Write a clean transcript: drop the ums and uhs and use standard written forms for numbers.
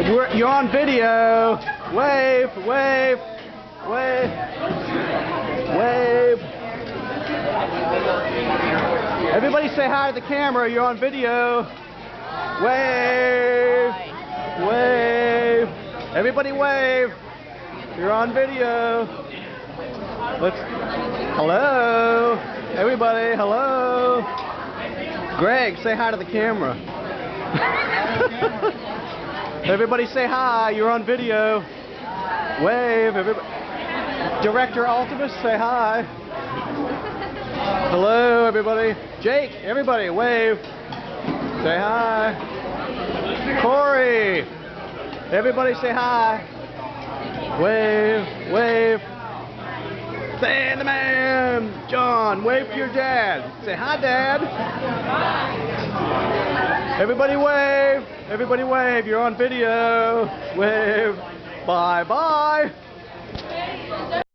You're on video. Wave, wave, wave, wave. Everybody say hi to the camera. You're on video. Wave, wave. Everybody wave. You're on video. Hello. Everybody, hello. Greg, say hi to the camera. Everybody say hi. You're on video. Wave. Everybody. Director Ultimus, say hi. Hello, everybody. Jake, everybody, wave. Say hi. Corey, everybody say hi. Wave, wave. Stan the man. John, wave to your dad. Say hi, Dad. Everybody wave. Everybody wave. You're on video. Wave. Bye-bye.